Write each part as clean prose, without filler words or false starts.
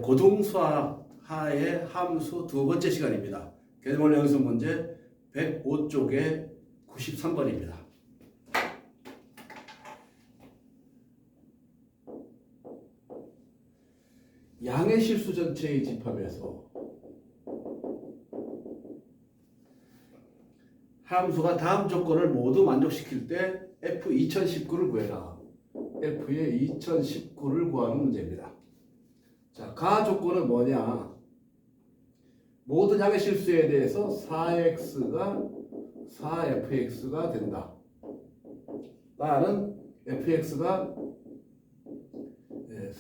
고등수학 하의 함수 두 번째 시간입니다. 개념 연습 문제 105쪽에 93번입니다. 양의 실수 전체의 집합에서 함수가 다음 조건을 모두 만족시킬 때 F2019를 구해라. F의 2019를 구하는 문제입니다. 자, 가 조건은 뭐냐? 모든 양의 실수에 대해서 4x가 4fx가 된다. 나는 fx가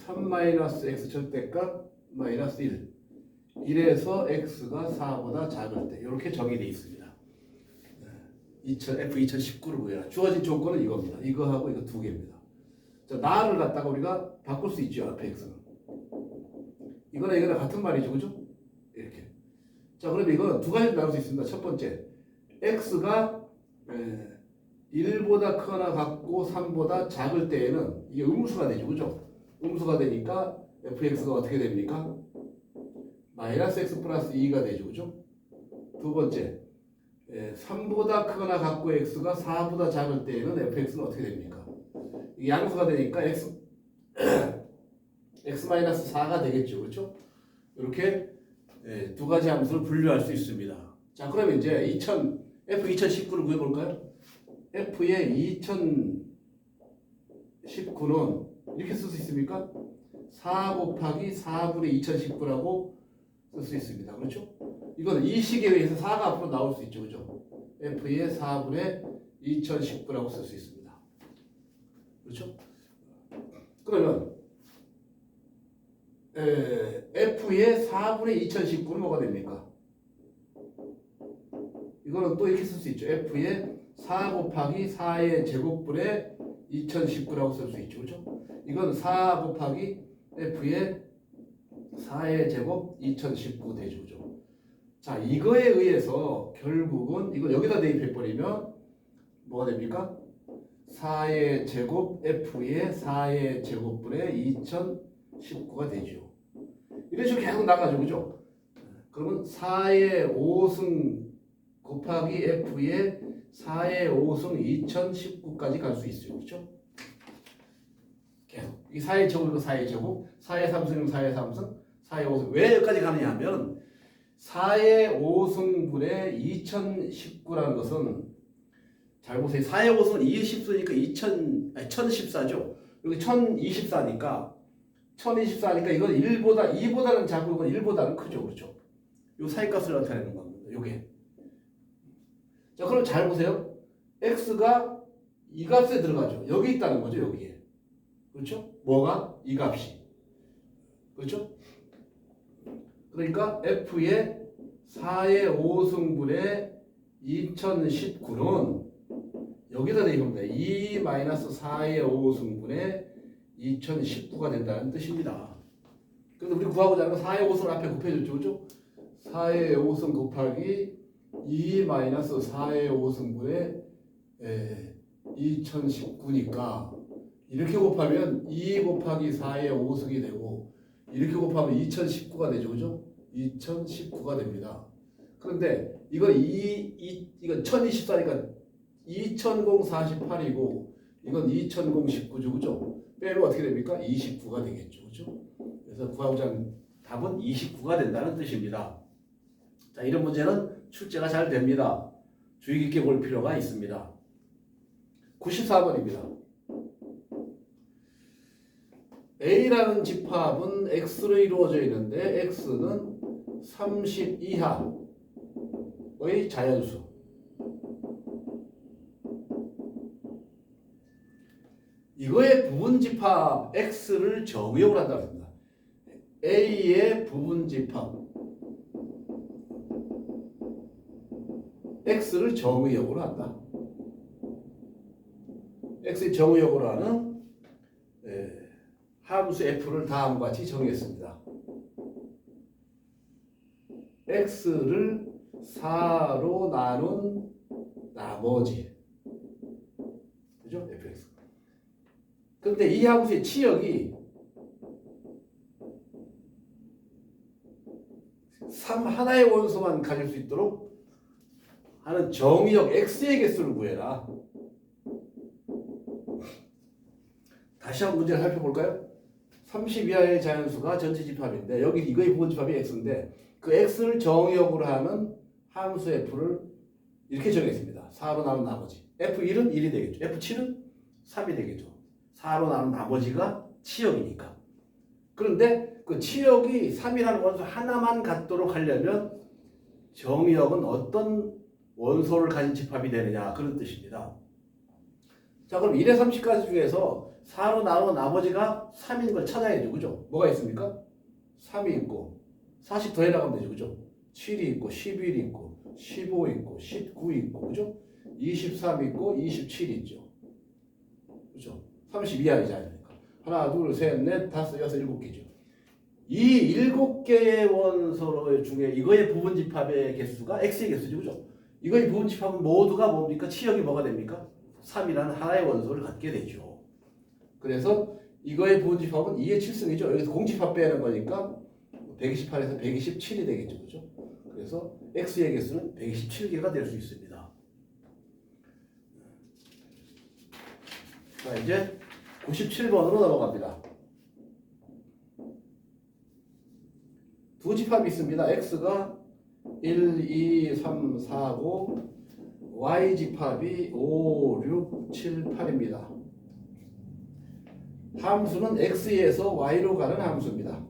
3-x 절대값 마이너스 1 1에서 x가 4보다 작을 때 이렇게 정의되어 있습니다. F2019를 구해라. 주어진 조건은 이겁니다. 이거하고 이거 두 개입니다. 자, 나를 갖다가 우리가 바꿀 수 있죠. fx는. 이거랑 이거랑 같은 말이죠. 그죠? 이렇게. 자, 그러면 이거는 두 가지로 나눌 수 있습니다. 첫 번째, x가 1보다 크거나 같고 3보다 작을 때에는 이게 음수가 되죠. 그죠? 음수가 되니까 fx가 어떻게 됩니까? 마이너스 x 플러스 2가 되죠. 그죠? 두 번째, 3보다 크거나 같고 x가 4보다 작을 때에는 fx는 어떻게 됩니까? 이게 양수가 되니까 x-4가 되겠죠. 그렇죠? 이렇게 두 가지 함수를 분류할 수 있습니다. 자, 그러면 이제 F2019를 구해볼까요? F의 2019는 이렇게 쓸 수 있습니까? 4 곱하기 4분의 2019라고 쓸 수 있습니다. 그렇죠? 이거는 이 식에 의해서 4가 앞으로 나올 수 있죠. 그죠? F의 4분의 2019라고 쓸 수 있습니다. 그렇죠? 그러면 F의 4분의 2019는 뭐가 됩니까? 이거는 또 이렇게 쓸 수 있죠. F의 4 곱하기 4의 제곱분의 2019라고 쓸 수 있죠. 그렇죠? 이건 4 곱하기 F의 4의 제곱 2019 되죠. 그죠? 자, 이거에 의해서 결국은 이걸 여기다 대입해버리면 뭐가 됩니까? 4의 제곱 F의 4의 제곱분의 2019가 되죠. 이런 식으로 계속 나가죠. 그죠? 그러면 4의 5승 곱하기 F의 4의 5승 2019까지 갈 수 있어요. 그렇죠? 계속. 이 4의 제곱이고 4의 제곱, 4의 3승이면 4의 3승, 4의 5승. 왜 여기까지 가느냐 하면 4의 5승분의 2019라는 것은 잘 보세요. 4의 5승은 20니까 1014죠. 여기 1024니까 1024니까 이건 1보다 2보다는 작고 이건 1보다는 크죠. 그렇죠? 요 사이값을 나타내는 겁니다. 요게. 자, 그럼 잘 보세요. x가 이 값에 들어가죠. 여기 있다는 거죠. 여기에. 그렇죠? 뭐가? 이 값이. 그렇죠? 그러니까 f의 4의 5승분의 2019는 여기다 대입합니다. 2-4의 5승분의 2019가 된다는 뜻입니다. 그런데 우리 구하고자 하는 건 4의 5승을 앞에 곱해줬죠. 그죠? 4의 5승 곱하기 2-4의 5승분의 2019니까 이렇게 곱하면 2 곱하기 4의 5승이 되고 이렇게 곱하면 2019가 되죠. 그죠? 2019가 됩니다. 그런데 이건 1024니까 2048이고 이건 2019죠. 그죠? 빼면 어떻게 됩니까? 29가 되겠죠. 그죠? 그래서 구하고자 하는 답은 29가 된다는 뜻입니다. 자, 이런 문제는 출제가 잘 됩니다. 주의 깊게 볼 필요가 있습니다. 94번입니다. A라는 집합은 X로 이루어져 있는데 X는 30 이하의 자연수. 이거의 부분집합 X를 정의역으로 한다고 합니다. A의 부분집합 X를 정의역으로 한다. X의 정의역으로 하는 함수 F를 다음과 같이 정의했습니다. X를 4로 나눈 나머지. 그죠? fx. 그런데 이 함수의 치역이 하나의 원소만 가질 수 있도록 하는 정의역 x의 개수를 구해라. 다시 한번 문제를 살펴볼까요? 30 이하의 자연수가 전체 집합인데 여기 이거의 부분 집합이 x인데 그 x를 정의역으로 하는 함수 f를 이렇게 정했습니다. 4로 나눈 나머지 f1은 1이 되겠죠. f7은 3이 되겠죠. 4로 나눈 나머지가 치역이니까. 그런데 그 치역이 3이라는 원소 하나만 갖도록 하려면 정의역은 어떤 원소를 가진 집합이 되느냐 그런 뜻입니다. 자, 그럼 1에 30까지 중에서 4로 나눈 나머지가 3인 걸 찾아야죠. 그죠? 뭐가 있습니까? 3이 있고 40 더해 나가면 되죠. 그죠? 7이 있고 11이 있고 15 있고 19 있고 그죠? 23 있고 27 있죠. 그죠? 32알이잖아요. 하나, 둘, 셋, 넷, 다섯, 여섯, 일곱 개죠. 이 7개의 원소 중에 이거의 부분 집합의 개수가 x의 개수죠. 그죠? 이거의 부분 집합은 모두가 뭡니까? 치역이 뭐가 됩니까? 3이라는 하나의 원소를 갖게 되죠. 그래서 이거의 부분 집합은 2의 7승이죠. 여기서 공집합 빼는 거니까 128에서 127이 되겠죠. 그죠? 그래서 x의 개수는 127개가 될 수 있습니다. 자, 이제 97번으로 넘어갑니다. 두 집합이 있습니다. x가 1, 2, 3, 4고 y 집합이 5, 6, 7, 8입니다. 함수는 x에서 y로 가는 함수입니다.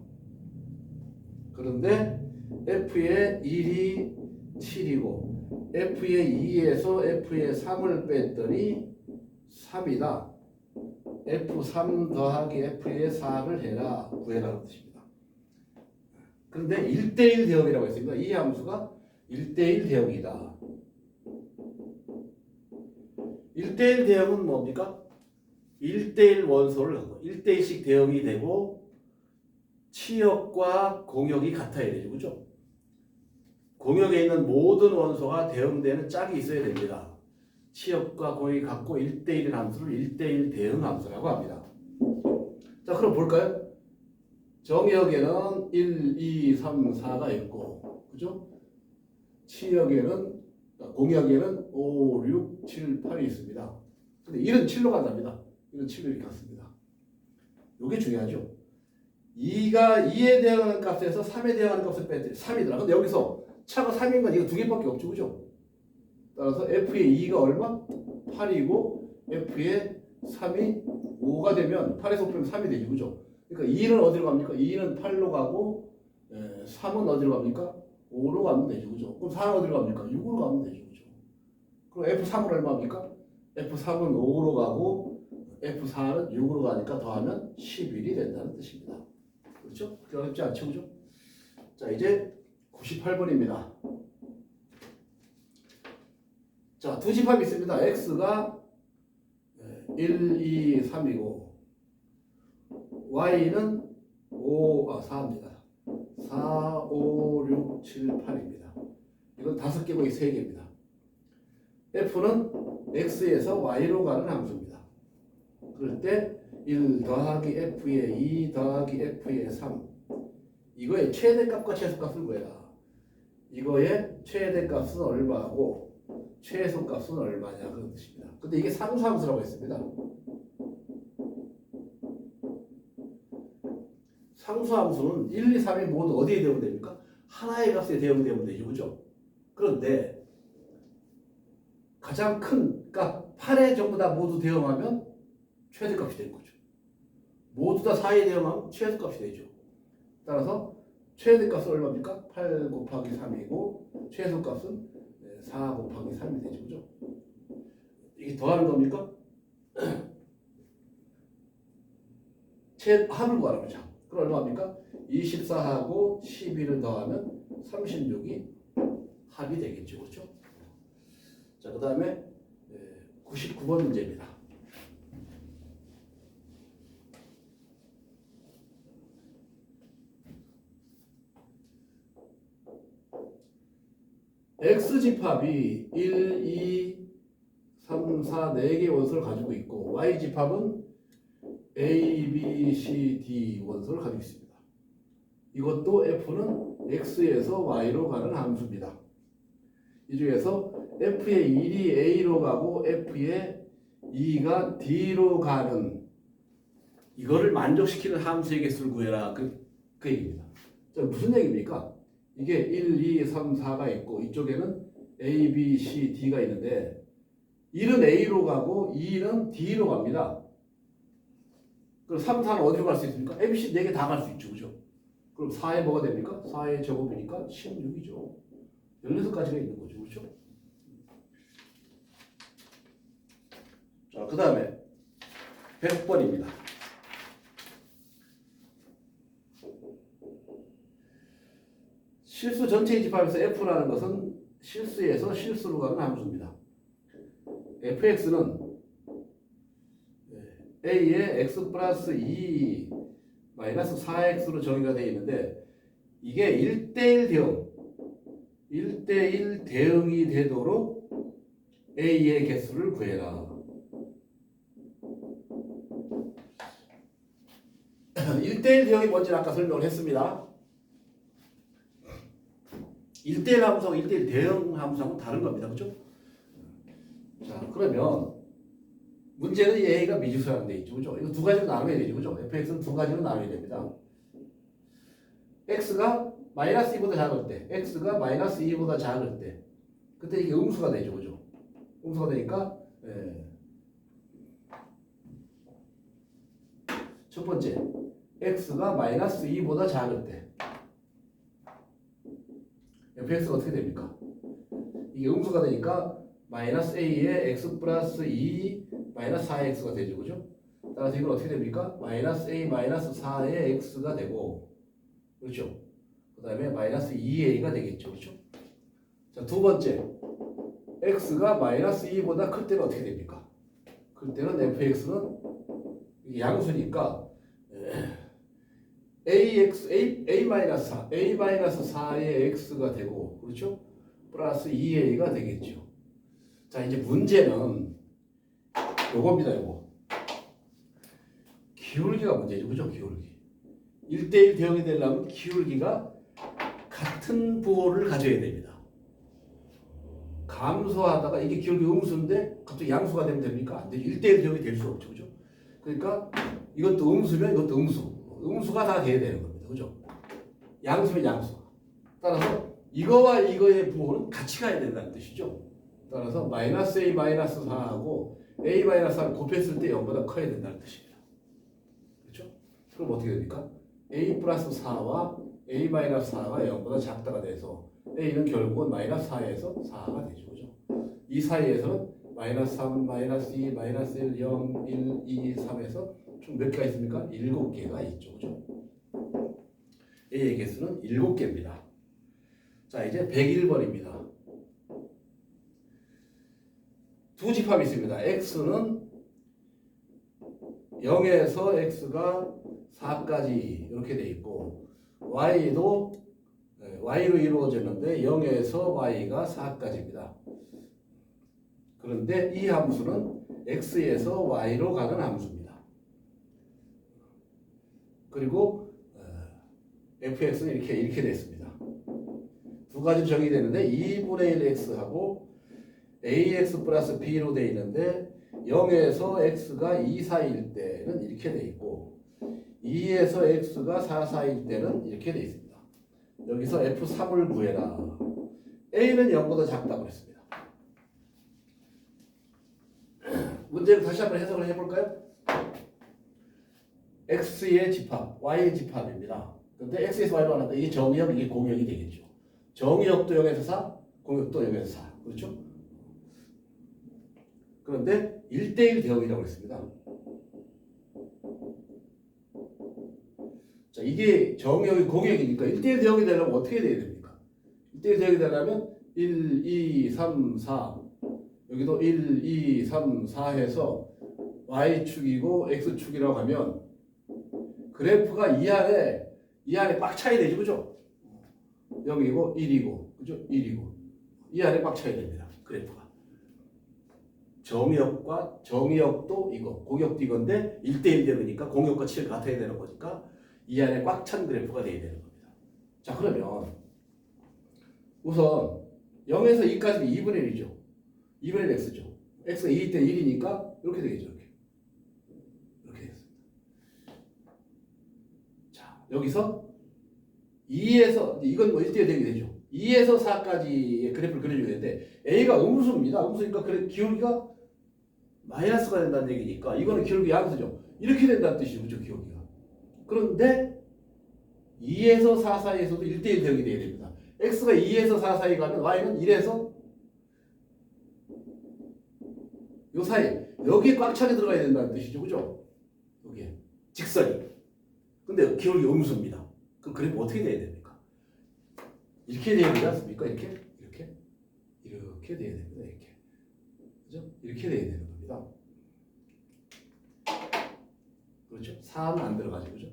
그런데 f의 1이 7이고 f의 2에서 f의 3을 뺐더니 3이다. f3 더하기 f의 4를 해라. 구해라는 뜻입니다. 그런데 1대1 대응이라고 했습니다. 이 함수가 1대1 대응이다. 1대1 대응은 뭡니까? 1대1 원소를 갖고 1대1씩 대응이 되고 치역과 공역이 같아야 되죠. 그죠? 공역에 있는 모든 원소가 대응되는 짝이 있어야 됩니다. 치역과 공역이 같고 1대1인 함수를 1대1 대응 함수라고 합니다. 자, 그럼 볼까요? 정역에는 1, 2, 3, 4가 있고, 그죠? 치역에는, 공역에는 5, 6, 7, 8이 있습니다. 근데 1은 7로 간답니다. 1은 7로 이렇게 갔습니다. 이게 중요하죠. 2가 2에 대응하는 값에서 3에 대응하는 값을 뺐더니 3이더라. 근데 여기서 차가 3인 건 이거 두 개밖에 없죠. 그죠? 따라서 f의 2가 얼마? 8이고 f의 3이 5가 되면 8에서 5빼면 3이 되죠. 그죠? 그러니까 2는 어디로 갑니까? 2는 8로 가고 3은 어디로 갑니까? 5로 가면 되죠. 그죠? 그럼 4는 어디로 갑니까? 6으로 가면 되죠. 그죠? 그럼 F3은 얼마입니까? F3은 5로 가고 F4는 6으로 가니까 더하면 11이 된다는 뜻입니다. 그렇죠? 그렇게 어렵지 않죠? 그죠? 자, 이제 98번입니다. 자, 두 집합이 있습니다. x가 1, 2, 3이고 y는 4입니다. 4, 5, 6, 7, 8입니다. 이건 5개고 이 3개입니다. f는 x에서 y로 가는 함수입니다. 그럴 때 1 더하기 f의 2 더하기 f의 3 이거의 최대값과 최소값을 구해라. 이거의 최대값은 얼마고 최소값은 얼마냐 그런 뜻입니다. 근데 이게 상수함수라고 했습니다. 상수함수는 1, 2, 3이 모두 어디에 대응됩니까? 하나의 값에 대응되면 되죠. 그죠? 그런데 가장 큰 값 8에 전부 다 모두 대응하면 최대값이 되는 거죠. 모두 다 4에 대응하면 최소값이 되죠. 따라서 최대값은 얼마입니까? 8 곱하기 3이고 최소값은 4 곱하기 3이 되죠. 그죠? 이게 더하는 겁니까? 합을 구하는 거죠. 그럼 얼마입니까? 24하고 11을 더하면 36이 합이 되겠죠. 그렇죠? 자, 그 다음에 99번 문제입니다. X집합이 1, 2, 3, 4, 4개의 원소를 가지고 있고 Y집합은 A, B, C, D 원소를 가지고 있습니다. 이것도 f는 x에서 y로 가는 함수입니다. 이 중에서 f의 1이 a로 가고 f의 2가 d로 가는 이거를 만족시키는 함수의 개수를 구해라. 그 얘기입니다. 자, 무슨 얘기입니까? 이게 1, 2, 3, 4가 있고 이쪽에는 a, b, c, d가 있는데 1은 a로 가고 2는 d로 갑니다. 그럼 3, 4는 어디로 갈 수 있습니까? a, b, c 4개 다 갈 수 있죠. 그죠? 그럼 4에 뭐가 됩니까? 4의 제곱이니까 16이죠. 16가지가 있는 거죠. 그렇죠? 자, 그 다음에 100번입니다. 실수 전체의 집합에서 f라는 것은 실수에서 실수로 가는 함수입니다. fx는 a의 x 플러스 2 마이너스 4x로 정의가 되어 있는데 이게 1대1 대응 1대1 대응이 되도록 a의 개수를 구해라. 1대1 대응이 뭔지 아까 설명을 했습니다. 1대1 함수하고 1대1 대응 함수하고는 다른 겁니다. 그렇죠? 자, 그러면 문제는 이 a가 미지수라는 데 있죠. 그죠? 이거 두 가지로 나눠야 되죠. 그죠? fx는 두 가지로 나눠야 됩니다. x가 마이너스 2보다 작을 때, x가 마이너스 2보다 작을 때, 그때 이게 음수가 되죠. 그죠? 음수가 되니까, 첫 번째, x가 마이너스 2보다 작을 때, fx가 어떻게 됩니까? 이게 음수가 되니까, 마이너스 a의 x 플러스 2 마이너스 4x가 되죠. 그죠? 따라서 이건 어떻게 됩니까? 마이너스 a 마이너스 4의 x가 되고, 그렇죠? 그 다음에 마이너스 2a가 되겠죠. 그렇죠? 자, 두 번째, x가 마이너스 2보다 클 때는 어떻게 됩니까? 클 때는 fx는 양수니까 a 마이너스 4, a 마이너스 4의 x가 되고, 그렇죠? 플러스 2a가 되겠죠. 자, 이제 문제는 요겁니다. 요거 기울기가 문제죠. 그죠? 기울기 1대1 대응이 되려면 기울기가 같은 부호를 가져야 됩니다. 감소하다가 이게 기울기 음수인데 갑자기 양수가 되면 됩니까? 안 되죠. 1대1 대응이 될 수 없죠. 그죠? 그러니까 이것도 음수면 이것도 음수가 다 돼야 되는 겁니다. 그죠? 양수면 양수. 따라서 이거와 이거의 부호는 같이 가야 된다는 뜻이죠. 따라서 마이너스 a 마이너스 4하고 a 마이너스 4를 곱했을 때 0보다 커야 된다는 뜻입니다. 그렇죠? 그럼 어떻게 됩니까? a 플러스 4와 a 마이너스 4가 0보다 작다가 돼서 a는 결국은 마이너스 4에서 4가 되죠. 그죠? 이 사이에서는 마이너스 3, 마이너스 2, 마이너스 1, 0, 1, 2, 3에서 총 몇 개가 있습니까? 7개가 있죠. 그죠? a의 개수는 7개입니다. 자, 이제 101번입니다. 두 집합이 있습니다. x는 0에서 x가 4까지 이렇게 돼 있고 y도 y로 이루어졌는데 0에서 y가 4까지입니다. 그런데 이 함수는 x에서 y로 가는 함수입니다. 그리고 fx는 이렇게 됐습니다. 두 가지 정의되는데 2분의 1 x하고 ax 플러스 b로 되어 있는데 0에서 x가 2, 4일 때는 이렇게 되어 있고 2에서 x가 4, 4일 때는 이렇게 되어 있습니다. 여기서 f3을 구해라. a는 0보다 작다고 했습니다. 문제를 다시 한번 해석을 해볼까요? x의 집합, y의 집합입니다. 근데 x에서 y로 하는데 이게 정의역, 이게 공역이 되겠죠. 정의역도 0에서 4, 공역도 0에서 4. 그렇죠? 그런데 1대1 대응이라고 했습니다. 자, 이게 정의역이 공역이니까 1대1 대응이 되려면 어떻게 돼야 됩니까? 1대1 대응이 되려면 1, 2, 3, 4 여기도 1, 2, 3, 4 해서 y축이고 x축이라고 하면 그래프가 이 안에 꽉 차야 되죠. 그죠? 0이고 1이고 그죠? 1이고 이 안에 꽉 차야 됩니다. 그래프가. 정의역도 이거, 공역도 이건데 1대1 되니까 공역과 7 같아야 되는 거니까 이 안에 꽉 찬 그래프가 돼야 되는 겁니다. 자, 그러면 우선 0에서 2까지는 2분의 1이죠. 2분의 1 x죠. x가 2일 때 1이니까 이렇게 되겠죠. 이렇게 됐습니다. 자, 여기서 2에서 이건 뭐 1대1 되게 되죠. 2에서 4까지의 그래프를 그려줘야 되는데 a가 음수입니다. 음수니까 그래 기울기가 마이너스가 된다는 얘기니까 이거는 기울기 양수죠. 이렇게 된다는 뜻이죠. 그렇죠? 기울기가. 그런데 2에서 4 사이에서도 1대1 되게 돼야 됩니다. x가 2에서 4 사이 가면 y는 1에서 요 사이 여기에 꽉 차게 들어가야 된다는 뜻이죠. 그죠? 여기에 직선이. 근데 기울기 음수입니다. 그럼 그래프 어떻게 돼야 됩니까? 이렇게 돼야 되지 않습니까? 이렇게 돼야 됩니다. 이렇게. 그죠? 이렇게 돼야 되는 겁니다. 그렇죠? 4는 안 들어가죠. 그죠?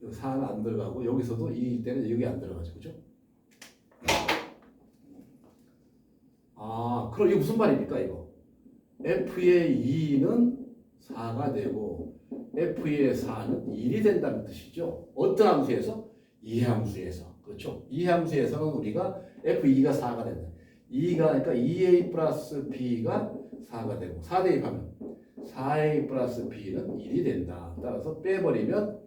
여기 4는 안 들어가고 여기서도 2일 때는 여기 안 들어가죠. 그죠? 아, 그럼 이거 무슨 말입니까? 이거 f의 2는 4가 되고 f의 4는 1이 된다는 뜻이죠. 어떤 함수에서? 이함수에서. 그렇죠? 이함수에서는 우리가 f2가 4가 된다. 2가 그러니까 2a 플러스 b가 4가 되고 4 대입하면 4a 플러스 b는 1이 된다. 따라서 빼버리면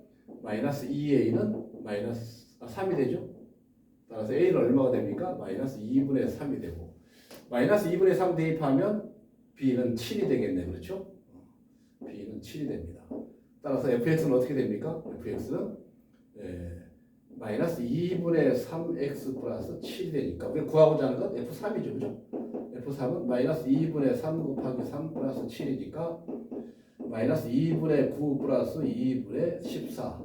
마이너스 2a는 마이너스 3이 되죠. 따라서 a는 얼마가 됩니까? 마이너스 2분의 3이 되고 마이너스 2분의 3 대입하면 b는 7이 되겠네. 그렇죠? b는 7이 됩니다. 따라서 fx는 어떻게 됩니까? fx는 마이너스 2분의 3x 플러스 7이 되니까 우리가 구하고자 하는 건 f3이죠. 그죠? f3은 마이너스 2분의 3 곱하기 3 플러스 7이니까 마이너스 2분의 9 플러스 2분의 14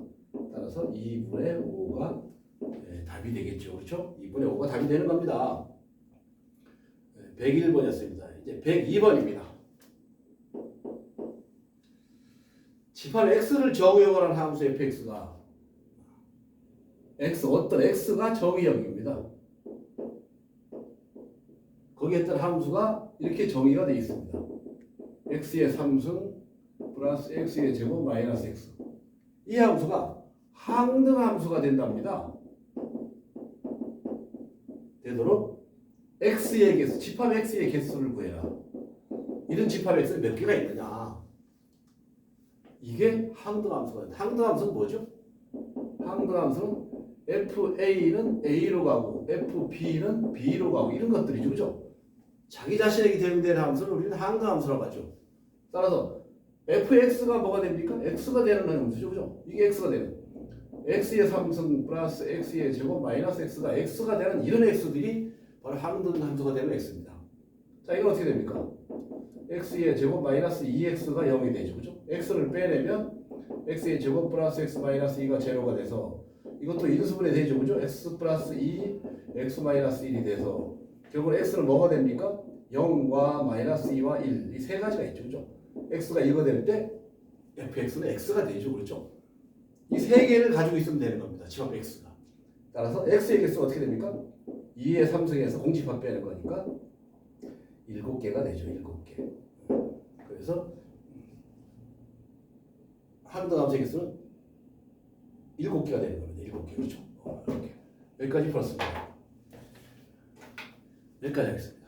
따라서 2분의 5가 답이 되겠죠. 그렇죠? 2분의 5가 답이 되는 겁니다. 101번이었습니다. 이제 102번입니다. 집합 x를 정의역을 한 함수 fx가 어떤 x가 정의역입니다. 거기에 있던 함수가 이렇게 정의가 되어 있습니다. x의 3승 플러스 x의 제곱 마이너스 x. 이 함수가 항등함수가 된답니다. 되도록 x의 개수, 집합 x의 개수를 구해라. 이런 집합 x는 몇 개가 있느냐? 이게 항등함수가 된다. 항등함수는 뭐죠? 항등함수는 FA는 A로 가고 FB는 B로 가고 이런 것들이죠. 그죠? 자기 자신에게 대응되는 함수를 우리는 항등함수라고 하죠. 따라서 fx가 뭐가 됩니까? x가 되는 함수죠. 그죠? 이게 x가 되는 x의 3승 플러스 x의 제곱 마이너스 x가 되는 이런 x들이 바로 항등함수가 되는 x입니다. 자, 이건 어떻게 됩니까? x의 제곱 마이너스 2x가 0이 되죠. 그죠? x를 빼내면 x의 제곱 플러스 x 마이너스 2가 제로가 돼서 이것도 인수분해 되죠. 그죠? x 플러스 2, x 마이너스 1이 돼서 결국 x는 뭐가 됩니까? 0과 마이너스 2와 1 이 세 가지가 있죠. 그죠? x가 이거 될 때 fx는 x가 되죠. 그렇죠? 이 세 개를 가지고 있으면 되는 겁니다. 집합 x가. 따라서 x의 개수가 어떻게 됩니까? 2의 3승에서 공집합 빼는 거니까 7개가 되죠. 7개. 그래서 항등함수의 개수는 7개가 되는 겁니다. 7개. 그렇죠? 이렇게. 여기까지 풀었습니다. 여기까지 하겠습니다.